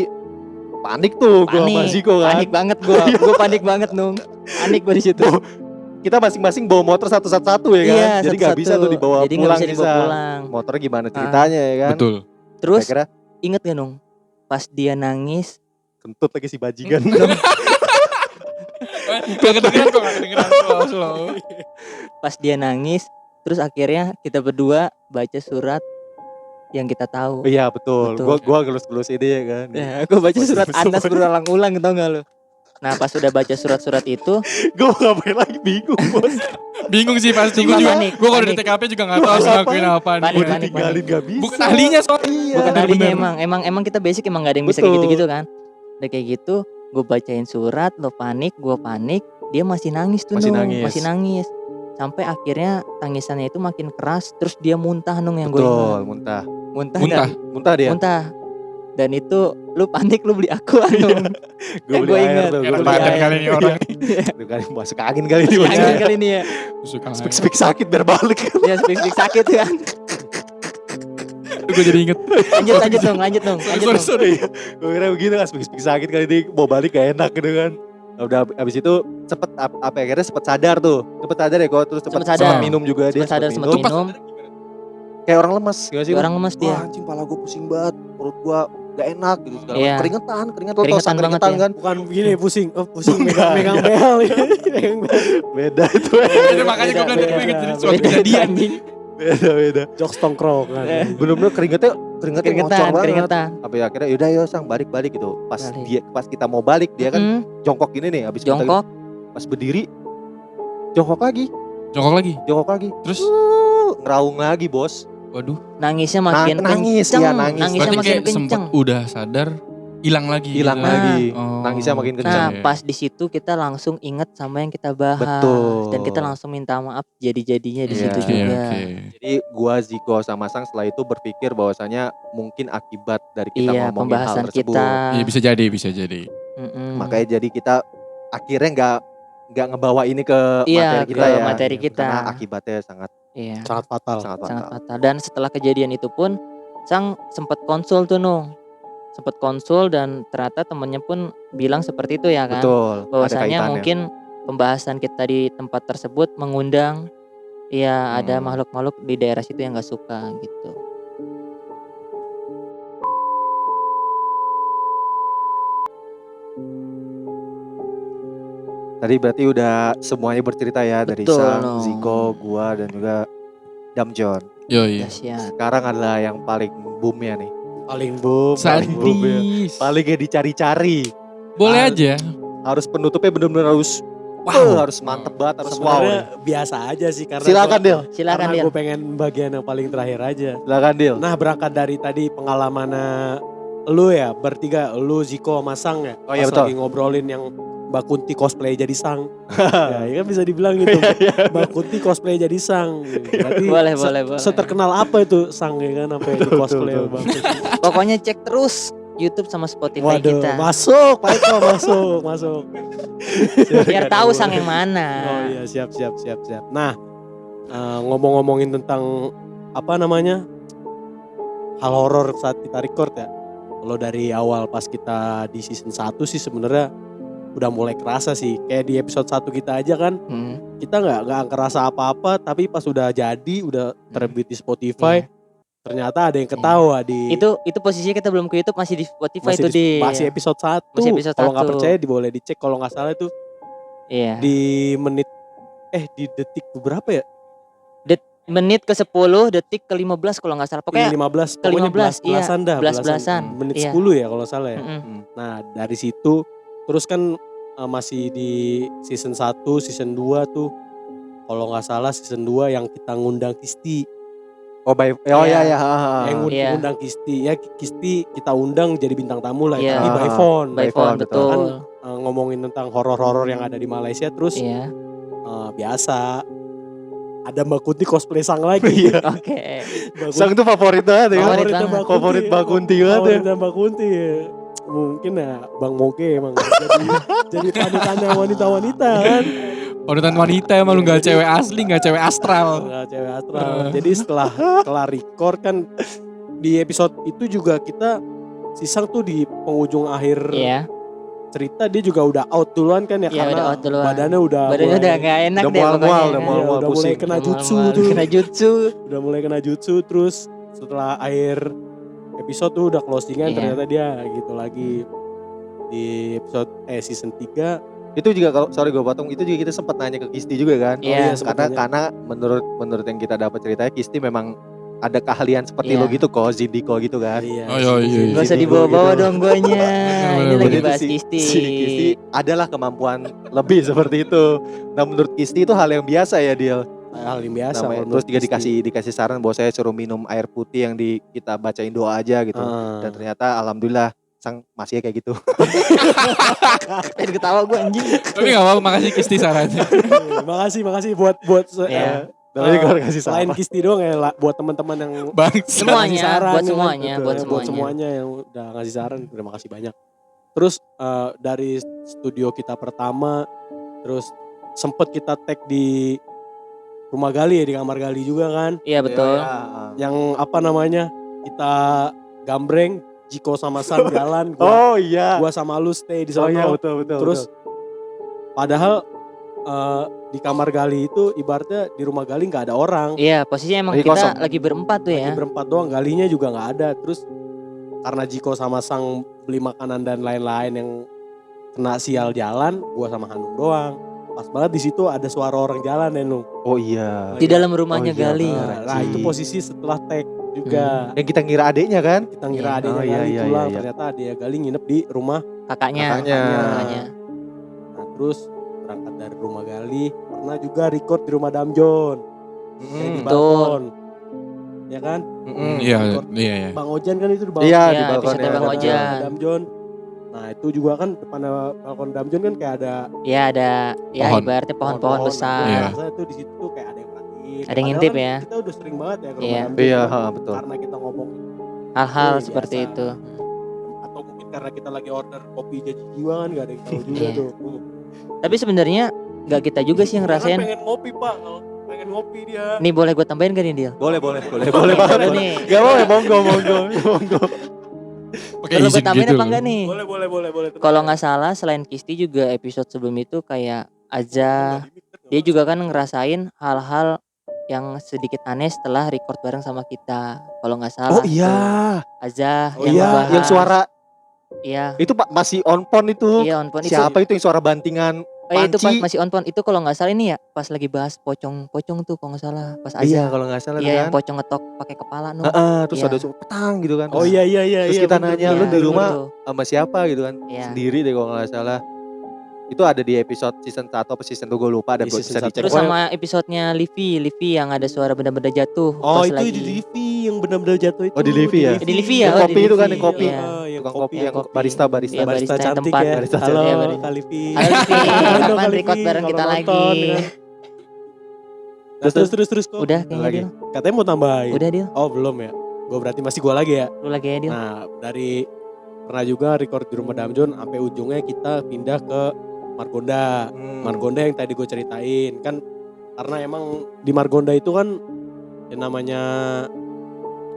Panik tuh gue sama Ziko kan. Panik banget gue. Gue panik banget Nung. Panik gue di situ. Kita masing-masing bawa motor satu-satu ya kan. Iya, Jadi nggak bisa tuh dibawa Jadi nggak pulang bisa dibawa bisa. pulang. Motornya gimana ceritanya ya kan. Betul. Terus Kira-kira inget gak Nung? Pas dia nangis. kentut lagi si bajingan. Gak kedengeran kok, gak kedengeran. Slow. Pas dia nangis. Terus akhirnya kita berdua baca surat yang kita tahu. Iya betul. Betul. Gua gelus-gelus ini ya kan. Ya, gue baca surat Anas berulang-ulang tau gak lu? Nah pas udah baca surat-surat itu, Gue ngapain lagi bingung, Bos. Bingung sih pasti. Gue Panik, juga. panik, Gue kalau di panik. TKP juga gak tahu harus ngelakuin apa. Panik, Mau panik. ditinggalin gak bisa. Bukan ahlinya soalnya. Iya. bukan ahlinya bener. emang kita basic emang gak ada yang bisa Betul. kayak gitu-gitu kan. Udah kayak gitu, gue bacain surat, lo panik, gue panik, dia masih nangis tuh Masih Nung, nangis. masih nangis. Sampai akhirnya tangisannya itu makin keras, terus dia muntah Nung yang gue Betul, ingat. muntah. Muntah. Muntah. Muntah dia. Muntah. Dan itu lu panik lu beli aqua Nung. Gue beli Gua air ingat. tuh. Enak Gua beli banget air. kali ini orang. Itu kali masuk angin kali ini. Jangan bocah. kali ini ya. Suka Spik sakit biar balik. Ya speak sakit kan. Gue jadi inget. Lanjut dong. Sorry. Gue kira begini kan spik sakit kali ini mau balik gak enak gitu kan. Nah, udah abis itu cepet apa ya, akhirnya cepet sadar tuh. Cepet sadar ya kok, terus cepet Cepet sadar. minum juga dia. Sempet sadar, cepet sempet minum. Kayak orang lemes gak sih? Kayak orang lemes dia. Wah anjing pala gue pusing banget, perut gue gak enak gitu segala Iya. macam. Keringetan lo tau Keringetan banget keringetan ya. kan. Bukan begini pusing Enggak, megang enggak. behel. Megang behel. Beda itu Jadi makanya gue bilang beda, gue inget jadi beda. suatu Beda kejadian. anjing. beda. Jokes tongkrong kan. Bener-bener keringetnya ngocor banget. Keringetan. Sampai akhirnya yaudah yo sang balik gitu. Balik. Pas kita mau balik dia kan Mm, jongkok gini nih abis kita jongkok. pas berdiri jongkok lagi Jongkok lagi. Terus? ngeraung lagi bos. Waduh. Nangisnya makin nangis, kenceng. iya, nangis. Nangisnya Berarti makin kayak sempet kenceng. udah sadar. Hilang lagi. Hilang gitu. lagi Oh. nangisnya makin Nah, kencang. Iya. pas di situ kita langsung inget sama yang kita bahas. Betul. Dan kita langsung minta maaf jadi-jadinya di Iya. situ Oke, juga. oke. Jadi gua Ziko sama Sang setelah itu berpikir bahwasanya mungkin akibat dari kita Iya, ngomongin hal pembahasan tersebut. kita. Iya bisa jadi. Mm-mm. Makanya jadi kita akhirnya nggak ngebawa ini ke Iya, materi kita ke ya. materi kita. Karena akibatnya sangat Iya, Sangat fatal. sangat sangat fatal. fatal. Dan setelah kejadian itu pun Sang sempat konsul tuh Nung. Sempat konsul dan ternyata temennya pun bilang seperti itu ya kan. Betul. ada Bahwasanya kaitannya. mungkin pembahasan kita di tempat tersebut mengundang ya ada makhluk-makhluk di daerah situ yang gak suka gitu. Tadi berarti udah semuanya bercerita ya dari Betul, Sang, no. Ziko, gua dan juga Damjon. Yoi. Dahsyat. Sekarang adalah yang paling boomnya nih. Paling boom. Sadis. Paling ya dicari-cari. Boleh Ah, aja. Harus penutupnya benar-benar harus harus mantep banget, harus wow. Sebenarnya nih. biasa aja sih karena Silakan Del. Silakan karena Del. gue pengen bagian yang paling terakhir aja. Silakan Del. Nah berangkat dari tadi pengalaman lu ya bertiga, lu Ziko sama Sang ya. Oh iya, Pas betul. lagi ngobrolin yang Mbak Kunti cosplay jadi Sang. Ya kan bisa dibilang gitu. Mbak Kunti cosplay jadi Sang. Berarti Boleh, boleh. seterkenal apa itu Sang ya kan sampai di cosplay betul. Mbak Kunti. Pokoknya cek terus YouTube sama Spotify Waduh, kita. masuk Pak Eko, masuk. Biar tahu Sang yang mana. Oh iya, siap. Nah, ngomong-ngomongin tentang apa namanya? Hal horor saat kita record ya. Kalau dari awal pas kita di season 1 sih sebenarnya udah mulai kerasa sih. Kayak di episode 1 kita aja kan, kita nggak kerasa apa-apa, tapi pas udah jadi, udah terbit di Spotify, ternyata ada yang ketawa di Itu posisinya kita belum ke YouTube, masih di Spotify masih itu di masih episode 1. Masih episode Kalau nggak 1. percaya boleh dicek, kalau nggak salah itu Iya. di menit di detik berapa ya? Menit ke 10, detik ke 15 kalau nggak salah. Pokoknya Pokoknya 15, ke 15, iya. belasan dah, Belas-belasan, menit iya. 10 ya kalau salah ya. mm-mm. Nah, dari situ terus kan masih di season 1, season 2 tuh kalau nggak salah season 2 yang kita ngundang Kisti. Oh Iya. iya. Yang Iya. ngundang Kisti. Ya Kisti kita undang jadi bintang tamu lah. Iya. Tapi by phone. By By phone, phone, betul. betul. Ngomongin tentang horor-horor yang ada di Malaysia. Terus Iya. biasa ada Mbak Kunti cosplay Sang lagi. Iya. Oke. Mbak Sang tuh favorit banget ya. Favorit banget. Favorit Mbak Kunti banget ya. Favoritnya Mbak Kunti ya. Mungkin ya Bang Moge emang jadi panutannya wanita-wanita kan. Panutan wanita emang lu gak cewek asli, gak cewek astral. Enggak cewek astral. Jadi setelah kelar record kan di episode itu juga kita si Sang tuh di penghujung akhir Iya. cerita dia juga udah out duluan kan ya, Iya, karena udah out duluan. badannya udah Udah gak enak Udah deh mual-mual, pokoknya. udah mual-mual. udah mulai pusing. kena jutsu Mual-mual, tuh. Kena jutsu. Udah mulai kena jutsu terus setelah akhir episode tuh udah closingan Iya. ternyata dia gitu lagi di episode season 3. Itu juga kalau sorry gue potong, itu juga kita sempat nanya ke Kisti juga kan. Iya. Karena menurut yang kita dapat ceritanya Kisti memang ada keahlian seperti Iya. lo gitu kok, Zindiko gitu kan. Oh, iya. Gak usah dibawa-bawa dong guanya. Ini Bener-bener. lagi Itu bahas si Kisti. Kisti adalah kemampuan lebih seperti itu. Nah menurut Kisti itu hal yang biasa ya Dil. Hal yang biasa. Namanya. kalau Terus juga menurut Kisti. dikasih saran bahwa saya suruh minum air putih yang kita bacain doa aja gitu. Dan ternyata alhamdulillah Sang masih kayak gitu. Pengen ketawa gue anjing. Tapi gak apa-apa, makasih Kisti sarannya. makasih buat Iya. Namanya gue kasih selain saran. Kisti doang ya buat teman-teman yang Bang, Semuanya, ngasih saran, buat ya kan? semuanya, Betul, buat ya, semuanya. semuanya yang udah ngasih saran, terima kasih banyak. Terus dari studio kita pertama, terus sempet kita tag di rumah Gali ya, di kamar Gali juga kan, Iya betul. yang apa namanya, kita gambreng Jiko sama San jalan, gua, Oh iya. gua sama lu stay di Oh sana. iya betul. Terus padahal di kamar Gali itu ibaratnya di rumah Gali nggak ada orang. Iya, posisinya emang Lagi kita kosong. lagi berempat tuh Lagi ya. berempat doang, Galinya juga nggak ada. Terus karena Jiko sama Sang beli makanan dan lain-lain yang kena sial jalan, gua sama Hanung doang. Pas banget di situ ada suara orang jalan ya Nung. Oh iya. Di dalam rumahnya Oh iya, Gali. benar. Nah itu posisi setelah tag juga. Yang kita ngira adeknya kan? Kita ngira Iya. adiknya Oh, iya, Gali iya, pulang, iya. ternyata adiknya Gali nginep di rumah. Kakaknya. Kakaknya. Kakaknya. Nah terus berangkat dari rumah Gali, pernah juga record di rumah Damjon. Kayak di Mm. balkon. Ya kan? Mm-mm. Iya, Record. iya. Bang Ojan kan itu di balkon. Iya Iya, di balkon episode Bang Ojan. Damjon. Nah itu juga kan depan balkon Damjon kan kayak ada Iya ada, ya Pohon. ibaratnya pohon-pohon Nah, besar. Iya. Saya tuh di situ tuh kayak ada yang ngintip. Ada yang ngintip ya. Kita udah sering banget ya ke rumah Iya. Damjon. Iya, kan. betul. Karena kita ngomong Hal-hal Iya, seperti biasa. itu. atau mungkin karena kita lagi order kopi Jaji Jiwa kan gak ada yang tahu juga Iya. tuh. Tapi sebenarnya nggak kita juga sih yang Dia kan ngerasain. pengen ngopi Pak, kalau pengen ngopi dia. Nih boleh gue tambahin gak nih Dil? Boleh banget. Nih, Boleh. nih. Gak apa-apa, monggo. Pakai Perlu gue izin tambahin gitu. apa enggak nih? Boleh. Kalau nggak salah selain Kisti juga episode sebelum itu kayak Aza, dia juga kan ngerasain hal-hal yang sedikit aneh setelah record bareng sama kita. Kalau nggak salah. Oh iya. tuh, Aza Oh yang Iya, ngebahas. yang suara Iya. itu Pak masih on pon itu. Iya on point itu. Siapa itu yang suara bantingan? Oh iya, itu pas Panci? masih on point. Itu kalau nggak salah ini ya pas lagi bahas pocong tuh kalau nggak salah pas Aza. Iya, kalau nggak salah Iya yang kan. pocong ngetok pakai kepala no. Terus Iya. ada suara petang gitu kan. Oh iya. Terus kita bener, nanya, bener. lu di Iya, rumah betul. sama siapa gitu kan. Iya. Sendiri deh kalau nggak salah. Itu ada di episode season 1 atau season 2 gue lupa, ada Di bisa season dicek. Terus Pokoknya- sama episodenya Livi yang ada suara benda-benda jatuh. Oh pas itu lagi. di Livi yang benar-benar jatuh itu. Oh, di Livi ya? Di Livi Yang ya, oh, kopi di itu kan, Livi. yang kopi. Iya. yang Tukang kopi yang yang kopi. barista. Iya, barista barista yang cantik tempat. ya. Barista Halo Iya, barista. Kak Livi. Halo Livi, Halo, kapan Kak record Livi, bareng kalau kita nonton, lagi? ya kan. Nah, terus kok. Udah kayaknya Lagi. Dil. Katanya mau tambahin. Udah Dil. Oh belum ya. Gue berarti masih gue lagi ya. Lu lagi ya Dil. Nah dari pernah juga record di rumah Damjon sampai ujungnya kita pindah ke Margonda. Margonda yang tadi gue ceritain kan, karena emang di Margonda itu kan yang namanya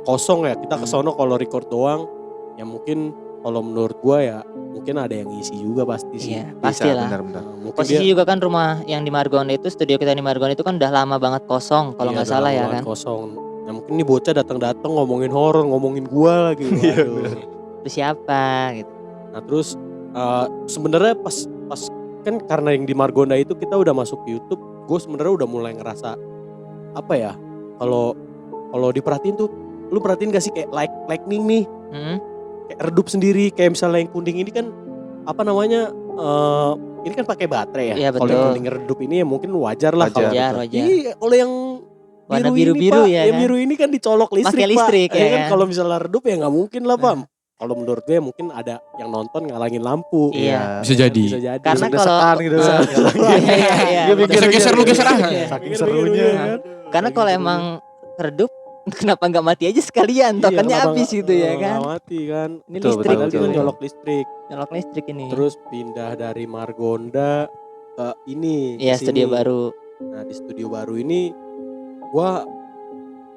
kosong ya, kita kesono kalau record doang ya mungkin kalau menurut gue ya mungkin ada yang ngisi juga pasti sih. Iya, Bisa, pastilah. benar-benar. Nah, mungkin Posisi dia- juga kan rumah yang di Margonda itu, studio kita di Margonda itu kan udah lama banget kosong kalau Iya, nggak udah salah lama ya banget kan. kosong. Nah mungkin ini bocah datang-datang ngomongin horor, ngomongin gua lagi. Waduh. Itu siapa gitu. Nah terus sebenarnya pas kan karena yang di Margonda itu kita udah masuk ke YouTube, gue sebenarnya udah mulai ngerasa apa ya, kalau diperhatiin tuh, lu perhatiin gak sih kayak lightning nih, kayak redup sendiri, kayak misalnya yang kuning ini kan apa namanya ini kan pakai baterai ya. Iya, Kalau yang betul. kuning redup ini ya mungkin wajar lah Wajar. kalau. Wajar. Iya, kalau yang Warna biru biru-biru ini, Pak, ya yang kan? biru ini kan dicolok listrik, Pakai Pak. listrik, ya kan kan? kalau misalnya redup ya nggak mungkin lah, Pak. Kalau menurut gue mungkin ada yang nonton ngalangin lampu. Iya. Bisa jadi. Bisa jadi. Karena Desek-desekan kalau gitu. Iya, iya. Dia mikir Geser-geser lu, geser ah. Saking Mikir-mikir serunya ya kan. Karena kalau emang redup kenapa nggak mati aja sekalian? Tokennya Iya, kenapa habis gitu ya nggak kan? mati kan. Ini Betul, listrik Padahal betul, dia tuh. nyolok listrik. Nyolok listrik ini. Terus pindah dari Margonda ke ini. Iya, ke studio sini. baru. Nah di studio baru ini gua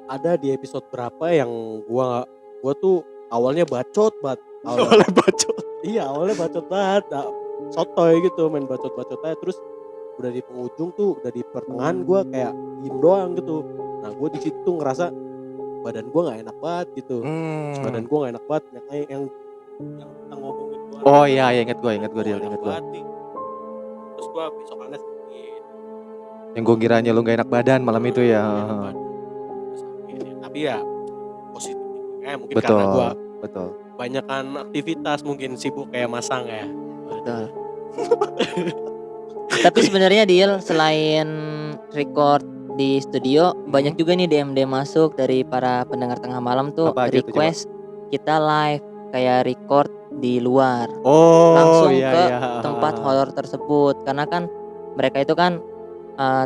ada di episode berapa yang gua tuh awalnya bacot banget. Awalnya bacot. Iya awalnya bacot banget. Nah, sotoy gitu main bacot-bacot aja. Terus udah di penghujung tuh udah di pertengahan gua kayak diem doang gitu. Nah gua di situ ngerasa badan gua nggak enak banget gitu. Badan gua nggak enak banget yang kita ngomongin gua. Oh iya, ingat gue dia, Gua ingat enak gue. banget nih. Terus gua besokannya sakit. Yang gue kiranya lu gak enak badan malam itu ya. Tapi ya positif mungkin Betul, karena gua betul. banyakan aktivitas mungkin sibuk kayak Masang ya. Betul. Tapi sebenarnya Dil, selain record di studio, banyak juga nih DM masuk dari para pendengar tengah malam tuh Apa aja tuh, request kita live kayak record di luar Oh Langsung iya, ke iya. tempat horor tersebut, karena kan mereka itu kan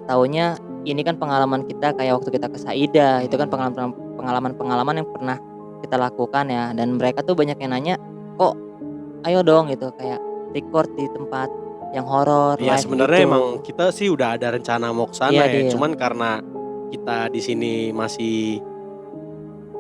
taunya ini kan pengalaman kita kayak waktu kita ke Saida, itu kan pengalaman yang pernah kita lakukan ya, dan mereka tuh banyak yang nanya, kok ayo dong gitu kayak record di tempat yang horor. Ya live sebenarnya gitu. emang kita sih udah ada rencana mau ke sana Iya, ya. Dil. Cuman karena kita di sini masih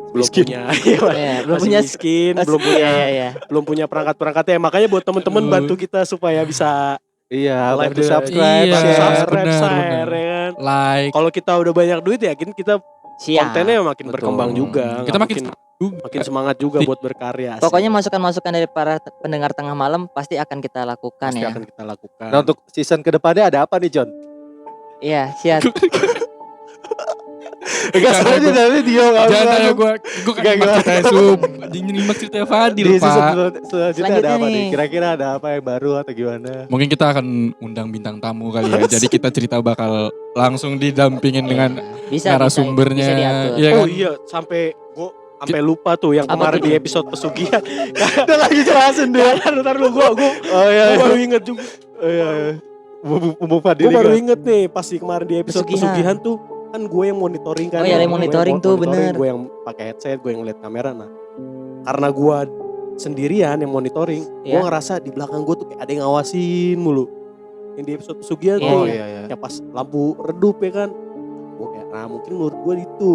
belum Miskin. punya Iya, belum masih punya miskin, iya. belum punya perangkat-perangkatnya. Makanya buat temen-temen bantu kita supaya bisa Iya, Like bantu the- subscribe, Iya, share. subscribe, benar, share benar. ya kan. Like. Kalau kita udah banyak duit ya kita Siap. kontennya makin Betul. berkembang juga. Kita Nggak makin makin semangat juga buat berkarya. Pokoknya masukan-masukan dari para pendengar tengah malam pasti akan kita lakukan pasti ya. akan kita lakukan. Nah untuk season kedepannya ada apa nih John? Iya, siap. Enggak soalnya dari dia nggak Jangan bisa. tanya gue kan Nggak, nyimak ceritanya Sub. Nyimak ceritanya Fadil Di season Pak. selanjutnya ada Selanjutnya apa nih? nih. Kira-kira ada apa yang baru atau gimana? Mungkin kita akan undang bintang tamu kali ya. Jadi kita cerita bakal langsung didampingin dengan Bisa narasumbernya. bisa diatur. Iya Oh kan? iya, sampai lupa tuh yang Apa kemarin tuh? di episode pesugihan. Udah lagi jelasin dia. Ntar lu gua Oh iya, gua baru inget juga. Oh iya. Umum Fadil Gue baru kan? inget nih pas di kemarin di episode Pesugihan. pesugihan tuh kan gue yang monitoring kan. Oh iya, Gue yang monitoring tuh, bener. Gue yang pakai headset, gue yang ngeliat kamera. Nah karena gue sendirian yang monitoring, gue Iya. ngerasa di belakang gue tuh kayak ada yang ngawasin mulu. Yang di episode pesugihan Iya, tuh, Oh iya iya. yang pas lampu redup ya kan. Gue kayak, nah mungkin menurut gue itu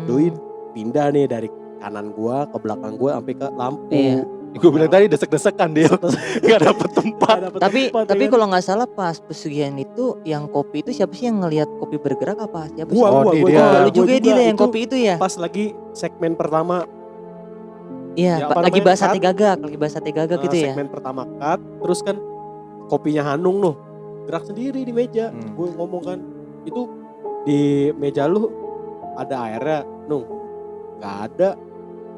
Doi pindah nih dari kanan gue ke belakang gue sampai ke lampu. Iya. Gue bilang tadi desek-desekan dia. Gak dapet tempat. Nggak dapet Tapi tempat, tapi ya kan. kalau nggak salah pas pesugihan itu yang kopi itu siapa sih yang ngelihat kopi bergerak apa? Siapa sih? Gua, Oh, gua, di gua dia. juga, Lu gua juga ya, Dil, yang Itu kopi itu ya? pas lagi segmen pertama. Iya, Ya, apa lagi namanya, bahas sate cut. gagak, lagi bahas sate gagak gitu ya. Segmen pertama cut, terus kan kopinya Hanung noh gerak sendiri di meja. Hmm. Gue ngomong kan, itu di meja lu ada airnya, Nung? Gak ada.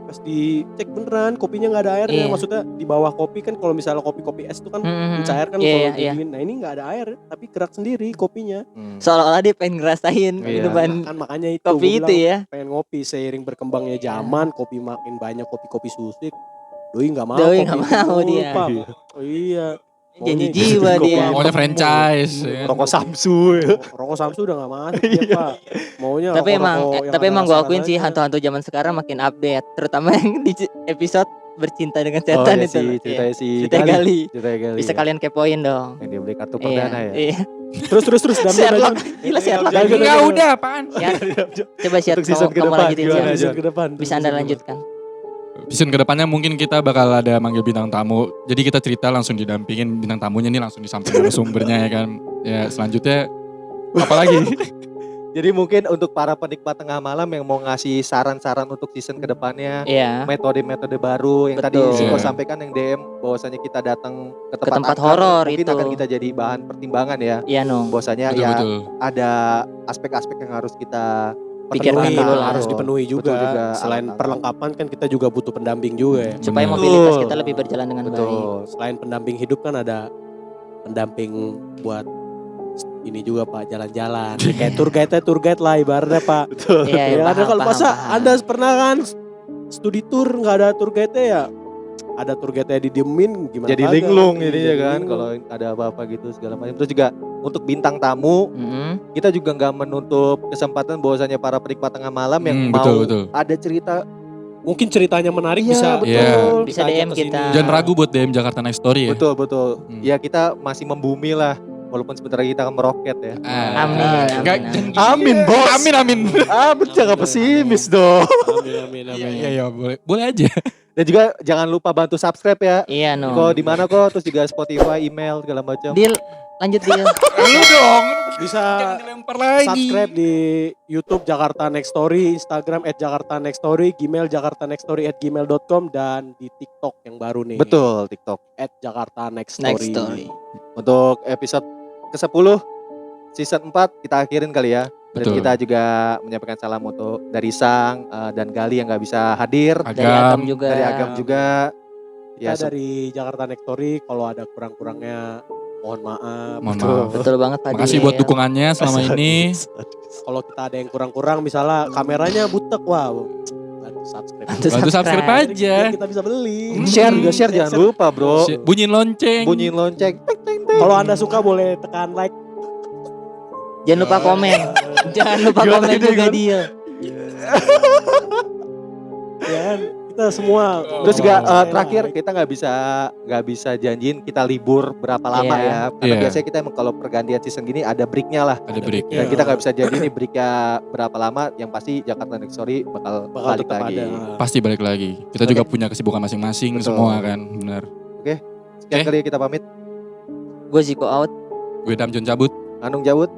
Pas dicek beneran kopinya nggak ada airnya. Iya. Maksudnya di bawah kopi kan kalau misalnya kopi es itu kan mencair kan Iya, kalau iya, iya. didingin. Nah ini nggak ada air, tapi gerak sendiri kopinya. Seolah-olah dia pengen ngerasain Iya. minuman Kan makanya itu kopi gua itu bilang, ya. pengen ngopi seiring berkembangnya zaman, kopi makin banyak kopi-kopi susik. Doi nggak mau. Doi kopi nggak itu mau mulu, dia. Pak. Oh iya. Janji Maunya jiwa kopi dia. yang Pokoknya temu. franchise. ya kan? Rokok Samsu ya. Rokok Samsu udah gak masuk ya Pak. Maunya Tapi emang rokok-rokok yang tapi ada emang gue akuin sih rasa-rasanya. hantu-hantu zaman sekarang makin update, terutama yang di episode bercinta dengan Oh setan iya itu. sih, Iya. ceritanya si Cerita Gali. Ceritanya Gali. Bisa ya. kalian kepoin dong. Yang dia beli kartu perdana ya. Iya. Terus Dam, Sherlock. Gila Sherlock. Jangan, lagi. Enggak udah apaan? Ya, coba siap Untuk season kamu kedepan, lanjutin gimana, Siap. John? ke depan. Bisa Anda lanjutkan. Season kedepannya mungkin kita bakal ada manggil bintang tamu. Jadi kita cerita langsung didampingin bintang tamunya nih langsung disampaikan sumbernya ya kan. Ya selanjutnya apalagi? Jadi mungkin untuk para penikmat tengah malam yang mau ngasih saran-saran untuk season kedepannya, Iya. metode-metode baru yang tadi Betul. Siko Iya. sampaikan yang DM bahwasanya kita datang ke tempat, tempat angker, horor mungkin itu. akan kita jadi bahan pertimbangan ya. Iya Nung. Bahwasanya Betul ya betul. ada aspek-aspek yang harus kita Pikirkan Penuhi, dulu lah. harus dipenuhi juga. Betul juga. Selain Alat-alat. perlengkapan kan kita juga butuh pendamping juga ya. Supaya Benar. mobilitas Betul. kita lebih berjalan dengan baik. Betul. Selain pendamping hidup kan ada pendamping buat ini juga Pak, jalan-jalan. Kayak tour guide lah ibaratnya Pak. Betul. Iya, Ya, paham, ada kalau paham, masa paham. Anda pernah kan studi tour nggak ada tour guide ya, ada tour guide-nya didiemin gimana Jadi kagak. linglung Iya, ini ya jadi kan linglung. kalau ada apa-apa gitu segala macam. Terus juga untuk bintang tamu Mm-mm. kita juga nggak menutup kesempatan bahwasanya para penikmat tengah malam yang mau betul. ada cerita. Mungkin ceritanya menarik Iya, bisa betul. Bisa ajak DM ke sini. kita. Jangan ragu buat DM Jakarta Next Story ya. Betul. Hmm. Ya kita masih membumi lah walaupun sebentar lagi kita akan meroket ya. Amin, Enggak, amin, jangan Amin, gitu. Bos. Amin. Jangan pesimis dong. Amin. Iya, boleh aja. Dan juga jangan lupa bantu subscribe ya. Iya no. Kok di mana kok, terus juga Spotify, email segala macam. Deal, lanjut deal. Lu dong. Bisa Jangan dilempar lagi. subscribe di YouTube Jakarta Next Story, Instagram @jakartanextstory, Gmail jakartanextstory@gmail.com, dan di TikTok yang baru nih. Betul, TikTok. @jakartanextstory. Next story. Untuk episode ke-10 season 4 kita akhirin kali ya. Dan Betul. kita juga menyampaikan salam untuk dari Sang dan Gali yang nggak bisa hadir, Dari Agam juga. dari Agam juga. Ya, Ya, dari Jakarta Next Story, kalau ada kurang-kurangnya mohon maaf. Mohon Betul. maaf. Betul banget Pak. Makasih buat dukungannya selama ini. Kalau kita ada yang kurang-kurang, misalnya kameranya butek, wow, bantu subscribe. Bantu subscribe aja. Biar kita bisa beli. Share juga, share jangan lupa bro. Bunyiin lonceng. Bunyiin lonceng. Kalau Anda suka boleh tekan like. Jangan lupa komen. Jangan lupa Gimana komen ini, juga gimana? deal. Ya kan? Kita semua. Terus juga Like. terakhir kita nggak bisa janjiin kita libur berapa lama Iya. ya. Karena Iya. biasanya kita emang kalau pergantian season gini ada breaknya lah. Ada break. Iya. Dan kita nggak bisa janji nih breaknya berapa lama. Yang pasti Jakarta Next Story bakal balik tetap lagi. ada. Pasti balik lagi. Kita juga punya kesibukan masing-masing Betul. semua kan, benar. Sekian Oke. kali kita pamit. Gue Ziko out. Gue Damjon cabut. Anung Jawud.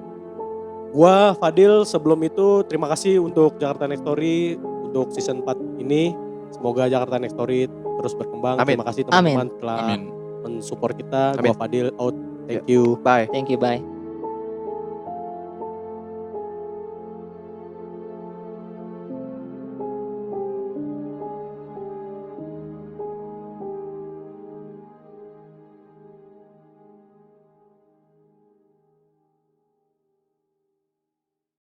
Gua Fadil, sebelum itu terima kasih untuk Jakarta Next Story untuk season 4 ini. Semoga Jakarta Next Story terus berkembang. Amin. Terima kasih teman-teman telah Amin. mensupport kita. Amin. Gua Fadil out. Thank you. Bye. Thank you, bye.